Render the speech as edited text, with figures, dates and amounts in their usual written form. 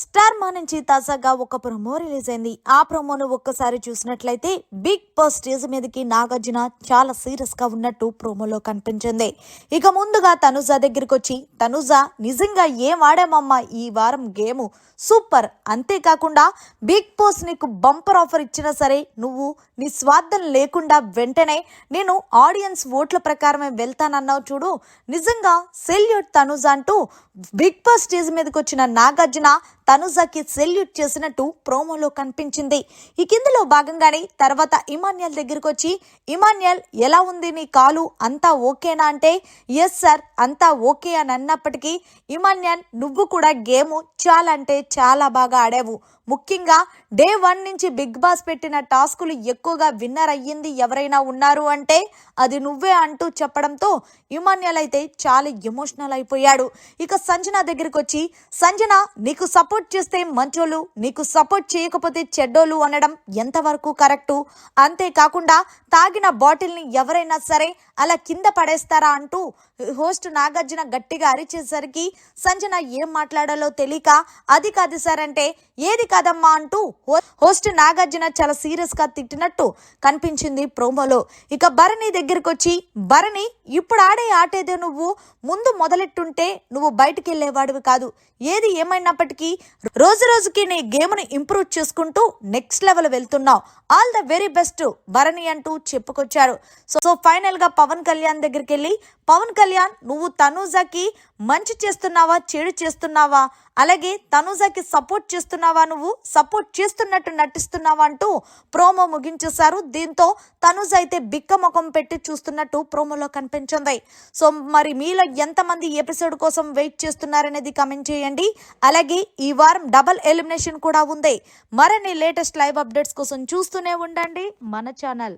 Star మా నుంచి తాజాగా ఒక ప్రోమో రిలీజ్ అయింది. ఆ ప్రోమోను ఒక్కసారి చూసినట్లయితే బిగ్ బాస్ స్టేజ్ మీదకి నాగార్జున చాలా సీరియస్ గా ఉన్నట్టు ప్రోమోలో కనిపించింది. ఇక ముందుగా తనుజ దగ్గరికి వచ్చి, తనుజ నిజంగా ఏం ఆడామమ్మా ఈ వారం గేమ్ సూపర్, అంతేకాకుండా బిగ్ బాస్ నీకు బంపర్ ఆఫర్ ఇచ్చినా సరే నువ్వు నీ స్వార్థం లేకుండా వెంటనే నేను ఆడియన్స్ ఓట్ల ప్రకారమే వెళ్తానన్నావు చూడు, నిజంగా సెల్యూట్ తనుజ అంటూ బిగ్ బాస్ స్టేజ్ మీదకి వచ్చిన నాగార్జున తనుజకి సెల్యూట్ చేసినట్టు ప్రోమోలో కనిపించింది. ఈ కిందలో భాగంగానే తర్వాత ఇమాన్యుయల్ దగ్గరికి వచ్చి, ఇమాన్యుయల్ ఎలా ఉంది నీ కాలు, అంతా ఓకేనా అంటే ఎస్ సార్ అంతా ఓకే అని అన్నప్పటికీ, ఇమాన్యుయల్ నువ్వు కూడా గేమ్ చాలా అంటే చాలా బాగా ఆడావు, ముఖ్యంగా డే 1 నుంచి బిగ్ బాస్ పెట్టిన టాస్కులు ఎక్కువగా విన్నర్ అయ్యింది ఎవరైనా ఉన్నారు అంటే అది నువ్వే అంటూ చెప్పడంతో ఇమాన్యుయల్ అయితే చాలా ఎమోషనల్ అయిపోయాడు. ఇక సంజన దగ్గరికి వచ్చి, సంజన నీకు సపోర్ట్ చేస్తే మంచోళ్ళు, నీకు సపోర్ట్ చేయకపోతే చెడ్డోళ్ళు అనడం ఎంతవరకు కరెక్టు, అంతేకాకుండా తాగిన బాటిల్ని ఎవరైనా సరే అలా కింద పడేస్తారా అంటూ హోస్ట్ నాగార్జున గట్టిగా అరిచేసరికి సంజన ఏం మాట్లాడాలో తెలియక అది కాదు సార్ అంటే ఏది కాదమ్మా అంటూ హోస్ట్ నాగార్జున చాలా సీరియస్ గా తిట్టినట్టు కనిపించింది ప్రోమోలో. ఇక భరణి దగ్గరికి వచ్చి, భరణి ఇప్పుడు ఆడే ఆటేదే నువ్వు ముందు మొదలెట్టుంటే నువ్వు బయటికి వెళ్ళేవాడివి కాదు, ఏది ఏమైనప్పటికీ రోజు రోజుకి నీ గేమ్ని ఇంప్రూవ్ చేసుకుంటూ నెక్స్ట్ లెవెల్ వెళ్తున్నావు, all the very best Bharani అంటూ చెప్పుకొచ్చారు. సో ఫైనల్ గా పవన్ కళ్యాణ్ దగ్గరికి వెళ్ళి, పవన్ కళ్యాణ్ నువ్వు తనూజకి మంచి చేస్తున్నావా చెడు చేస్తున్నావా, అలాగే తనూజకి సపోర్ట్ చేస్తున్నావా, నువ్వు సపోర్ట్ చేస్తున్నట్టు నటిస్తున్నావా అంటూ ప్రోమో ముగించేశారు. దీంతో తనూజ అయితే బిక్క ముఖం పెట్టి చూస్తున్నట్టు ప్రోమోలో కనిపించింది. సో మరి మీలో ఎంతమంది ఎపిసోడ్ కోసం వెయిట్ చేస్తున్నారనేది కమెంట్ చేయండి. అలాగే ఈ వారం డబుల్ ఎలిమినేషన్ కూడా ఉంది. మరిన్ని లేటెస్ట్ లైవ్ అప్డేట్స్ కోసం చూస్తూనే ఉండండి మన ఛానల్.